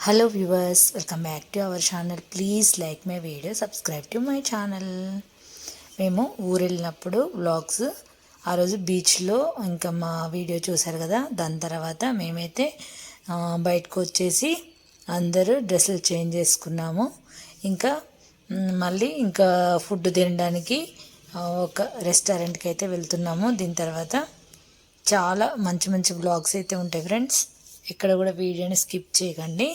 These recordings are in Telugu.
Hello viewers, welcome back to our channel. Please like my video, subscribe to my channel. మేము ఊరు వెళ్ళినప్పుడు వ్లాగ్స్ ఆ రోజు బీచ్లో ఇంకా మా వీడియో చూసారు కదా. దాని తర్వాత మేమైతే బయటకు వచ్చేసి అందరూ డ్రెస్సులు చేంజ్ చేసుకున్నాము. ఇంకా మళ్ళీ ఇంకా ఫుడ్ తినడానికి ఒక రెస్టారెంట్కి అయితే వెళ్తున్నాము. దీని తర్వాత చాలా మంచి మంచి వ్లాగ్స్ అయితే ఉంటాయి ఫ్రెండ్స్. ఇక్కడ కూడా వీడియోని స్కిప్ చేయకండి.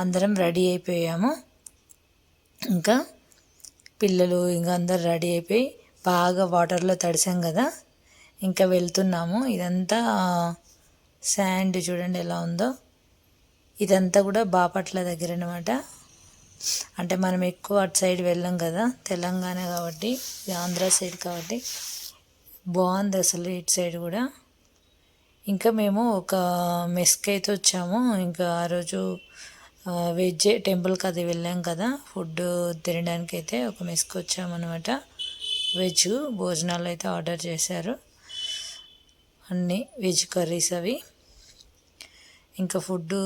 అందరం రెడీ అయిపోయాము. ఇంకా పిల్లలు ఇంకా అందరు రెడీ అయిపోయి బాగా వాటర్లో తడిసాం కదా. ఇంకా వెళ్తున్నాము. ఇదంతా శాండ్ చూడండి ఎలా ఉందో. ఇదంతా కూడా బాపట్ల దగ్గర అనమాట. అంటే మనం ఎక్కువ అటు సైడ్ వెళ్ళాం కదా, తెలంగాణ కాబట్టి, ఆంధ్ర సైడ్ కాబట్టి బాగుంది అసలు ఇటు సైడ్ కూడా. ఇంకా మేము ఒక మెస్కి అయితే వచ్చాము. ఇంకా ఆ రోజు వెజ్ టెంపుల్కి అది వెళ్ళాం కదా, ఫుడ్ తినడానికి అయితే ఒక మెస్కి వచ్చామన్నమాట. వెజ్ భోజనాలు అయితే ఆర్డర్ చేశారు, అన్నీ వెజ్ కర్రీస్ అవి. ఇంకా ఫుడ్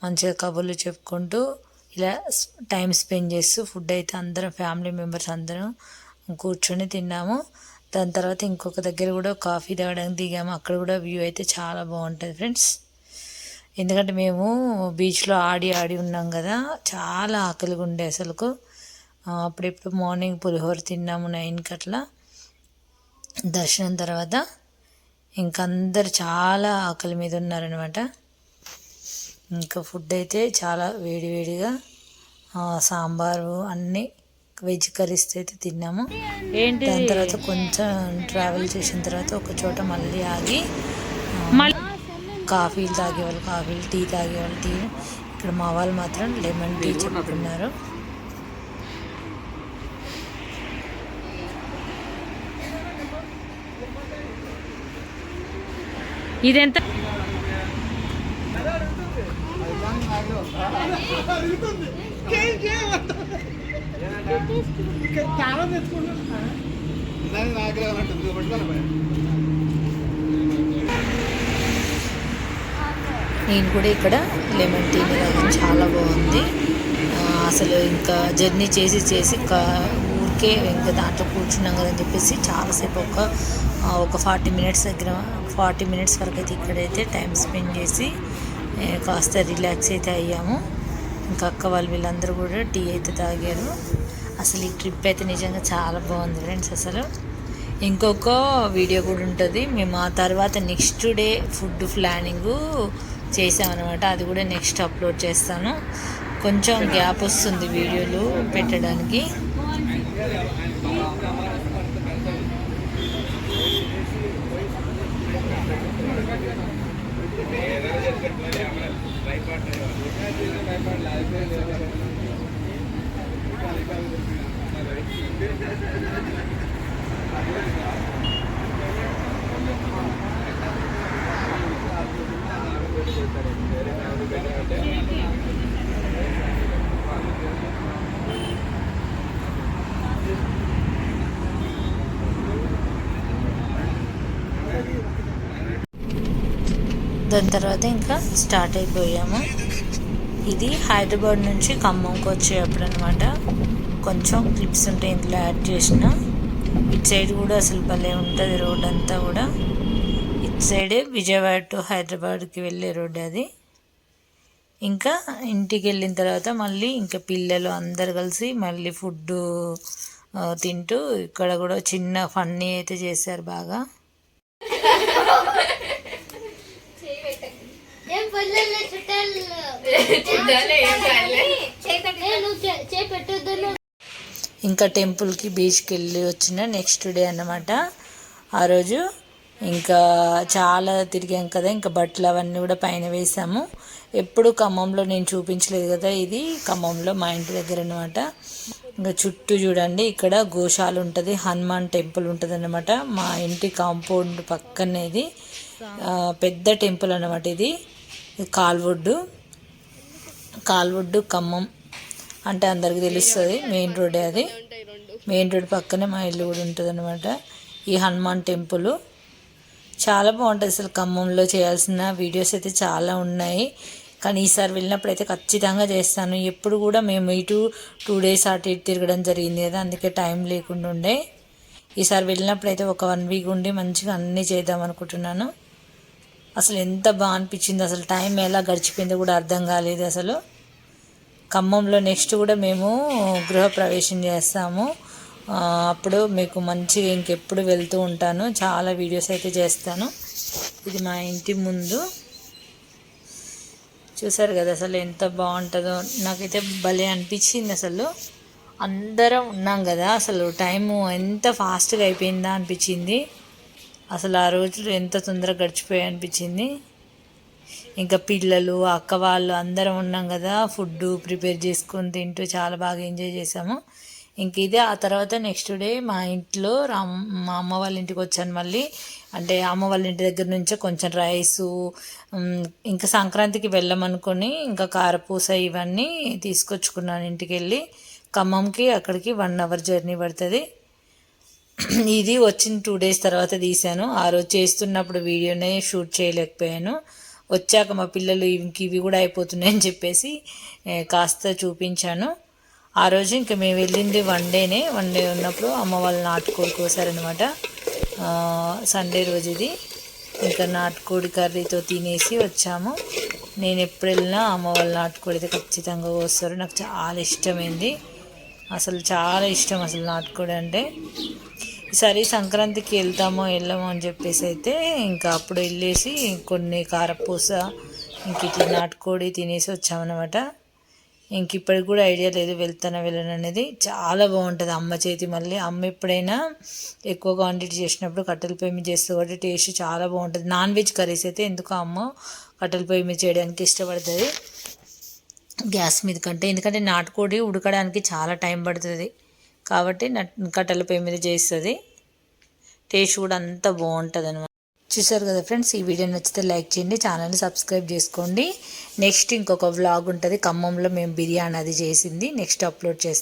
మంచిగా కబుర్లు చెప్పుకుంటూ ఇలా టైం స్పెండ్ చేస్తూ ఫుడ్ అయితే అందరం ఫ్యామిలీ మెంబర్స్ అందరం కూర్చొని తిన్నాము. దాని తర్వాత ఇంకొక దగ్గర కూడా కాఫీ తాగడానికి దిగాము. అక్కడ కూడా వ్యూ అయితే చాలా బాగుంటుంది ఫ్రెండ్స్. ఎందుకంటే మేము బీచ్లో ఆడి ఉన్నాం కదా, చాలా ఆకలిగా ఉండే అసలుకు. అప్పుడెప్పుడు మార్నింగ్ పులిహోర తిన్నాము 9కి అట్లా. దర్శనం తర్వాత ఇంకా అందరు చాలా ఆకలి మీద ఉన్నారనమాట. ఇంకా ఫుడ్ అయితే చాలా వేడివేడిగా సాంబారు అన్నీ వెజ్ కర్రీస్ అయితే తిన్నాము. దాని తర్వాత కొంచెం ట్రావెల్ చేసిన తర్వాత ఒక చోట మళ్ళీ ఆగి కాఫీలు తాగేవాళ్ళు కాఫీలు, టీ తాగేవాళ్ళు టీ. ఇక్కడ మా వాళ్ళు మాత్రం లెమన్ టీ చెప్పుకున్నారు. ఇదెంత నేను కూడా ఇక్కడ లెమన్ టీ తాగాను, చాలా బాగుంది అసలు. ఇంకా జర్నీ చేసి ఊరికే ఇంకా దాంట్లో కూర్చున్నాం కదని చెప్పేసి చాలాసేపు ఒక 40 మినిట్స్ వరకు అయితే ఇక్కడైతే టైం స్పెండ్ చేసి కాస్త రిలాక్స్ అయితే అయ్యాము. ఇంకా అక్క వాళ్ళు వీళ్ళందరూ కూడా టీ అయితే తాగారు. అసలు ఈ ట్రిప్ అయితే నిజంగా చాలా బాగుంది ఫ్రెండ్స్. అసలు ఇంకొక వీడియో కూడా ఉంటుంది. మేము ఆ తర్వాత నెక్స్ట్ డే ఫుడ్ ప్లానింగ్ చేసామన్నమాట. అది కూడా నెక్స్ట్ అప్లోడ్ చేస్తాను. కొంచెం గ్యాప్ వస్తుంది వీడియోలు పెట్టడానికి. దాని తర్వాత ఇంకా స్టార్ట్ అయిపోయాము. ఇది హైదరాబాద్ నుంచి ఖమ్మంకి వచ్చేటప్పుడు అనమాట. కొంచెం క్లిప్స్ ఉంటాయి ఇందులో యాడ్ చేసిన. ఇటు సైడ్ కూడా అసలు భలే ఉంటుంది రోడ్ అంతా కూడా. ఇటు సైడే విజయవాడ టు హైదరాబాద్కి వెళ్ళే రోడ్ అది. ఇంకా ఇంటికి వెళ్ళిన తర్వాత మళ్ళీ ఇంకా పిల్లలు అందరు కలిసి మళ్ళీ ఫుడ్ తింటూ ఇక్కడ కూడా చిన్న ఫన్నీ అయితే చేశారు బాగా. ఇంకా టెంపుల్కి బీచ్కి వెళ్ళి వచ్చిన నెక్స్ట్ డే అన్నమాట. ఆ రోజు ఇంకా చాలా తిరిగాం కదా, ఇంకా బట్టలు అవన్నీ కూడా పైన వేసాము. ఎప్పుడు ఖమ్మంలో నేను చూపించలేదు కదా, ఇది ఖమ్మంలో మా ఇంటి దగ్గర అనమాట. ఇంకా చుట్టూ చూడండి ఇక్కడ గోశాల ఉంటుంది, హనుమాన్ టెంపుల్ ఉంటుంది అన్నమాట. మా ఇంటి కాంపౌండ్ పక్కనే ఇది పెద్ద టెంపుల్ అన్నమాట. ఇది కాల్వొడ్డు ఖమ్మం అంటే అందరికి తెలుస్తుంది. మెయిన్ రోడ్డే అది. మెయిన్ రోడ్ పక్కనే మా ఇల్లు కూడా ఉంటుంది అనమాట. ఈ హనుమాన్ టెంపుల్ చాలా బాగుంటుంది అసలు. ఖమ్మంలో చేయాల్సిన వీడియోస్ అయితే చాలా ఉన్నాయి. కానీ ఈసారి వెళ్ళినప్పుడు అయితే ఖచ్చితంగా చేస్తాను. ఎప్పుడు కూడా మేము ఇటు 2 డేస్ అటు ఇటు తిరగడం జరిగింది కదా, అందుకే టైం లేకుండా ఉండే. ఈసారి వెళ్ళినప్పుడు అయితే ఒక 1 వీక్ ఉండి మంచిగా అన్నీ చేద్దాం అనుకుంటున్నాను. అసలు ఎంత బాగా అనిపించింది, అసలు టైం ఎలా గడిచిపోయిందో కూడా అర్థం కాలేదు అసలు. ఖమ్మంలో నెక్స్ట్ కూడా మేము గృహప్రవేశం చేస్తాము. అప్పుడు మీకు మంచిగా ఇంకెప్పుడు వెళ్తూ ఉంటాను, చాలా వీడియోస్ అయితే చేస్తాను. ఇది మా ఇంటి ముందు చూసారు కదా, అసలు ఎంత బాగుంటుందో. నాకైతే భలే అనిపించింది అసలు. అందరం ఉన్నాం కదా, అసలు టైము ఎంత ఫాస్ట్గా అయిపోయిందా అనిపించింది. అసలు ఆ రోజులు ఎంత తొందరగా గడిచిపోయాయి అనిపించింది. ఇంకా పిల్లలు అక్క వాళ్ళు అందరం ఉన్నాం కదా, ఫుడ్ ప్రిపేర్ చేసుకొని తింటూ చాలా బాగా ఎంజాయ్ చేసాము. ఇంక ఇదే ఆ తర్వాత నెక్స్ట్ డే మా ఇంట్లో మా అమ్మ వాళ్ళ ఇంటికి వచ్చాను మళ్ళీ. అంటే అమ్మ వాళ్ళ ఇంటి దగ్గర నుంచే కొంచెం రైసు, ఇంకా సంక్రాంతికి వెళ్ళమనుకొని ఇంకా కారపూస ఇవన్నీ తీసుకొచ్చుకున్నాను ఇంటికి వెళ్ళి. ఖమ్మంకి అక్కడికి 1 అవర్ జర్నీ పడుతుంది. ఇది వచ్చిన 2 డేస్ తర్వాత తీశాను. ఆ రోజు చేస్తున్నప్పుడు వీడియోనే షూట్ చేయలేకపోయాను. వచ్చాక మా పిల్లలు ఇవి కూడా అయిపోతున్నాయని చెప్పేసి కాస్త చూపించాను. ఆ రోజు ఇంకా మేము వెళ్ళింది 1 డేనే. 1 డే ఉన్నప్పుడు అమ్మ వాళ్ళు నాటుకోడి కోసారనమాట. సండే రోజు ఇది. ఇంకా నాటుకోడి కర్రీతో తినేసి వచ్చాము. నేను ఎప్పుడు వెళ్ళినా అమ్మ వాళ్ళు నాటుకోడి అయితే ఖచ్చితంగా కోస్తారు. నాకు చాలా ఇష్టమైంది, అసలు చాలా ఇష్టం అసలు నాటుకోడి అంటే. ఈసారి సంక్రాంతికి వెళ్ళమో అని చెప్పేసి అయితే ఇంకా అప్పుడు వెళ్ళేసి కొన్ని కారపూస ఇంక ఇట్లా నాటుకోడి తినేసి వచ్చామన్నమాట. ఇంక ఇప్పటికి కూడా ఐడియా లేదు వెళ్ళను అనేది. చాలా బాగుంటుంది అమ్మ చేతి. మళ్ళీ అమ్మ ఎప్పుడైనా ఎక్కువ క్వాంటిటీ చేసినప్పుడు కట్టెల పొయ్యి మీద చేస్తుంది కాబట్టి టేస్ట్ చాలా బాగుంటుంది. నాన్ వెజ్ కర్రీస్ అయితే ఎందుకు అమ్మ కట్టెల పొయ్యి మీద చేయడానికి ఇష్టపడుతుంది గ్యాస్ మీద కంటే. ఎందుకంటే నాటుకోడి ఉడకడానికి చాలా టైం పడుతుంది కాబట్టి కట్టెల పొయ్యి మీద చేస్తుంది. టేస్ట్ కూడా అంత బాగుంటుంది అనమాట. చూసారు కదా ఫ్రెండ్స్, ఈ వీడియో నచ్చితే లైక్ చేయండి, ఛానల్ని సబ్స్క్రైబ్ చేసుకోండి. నెక్స్ట్ ఇంకొక వ్లాగ్ ఉంటుంది, ఖమ్మంలో మేము బిర్యానీ అది చేసింది నెక్స్ట్ అప్లోడ్ చేస్తాం.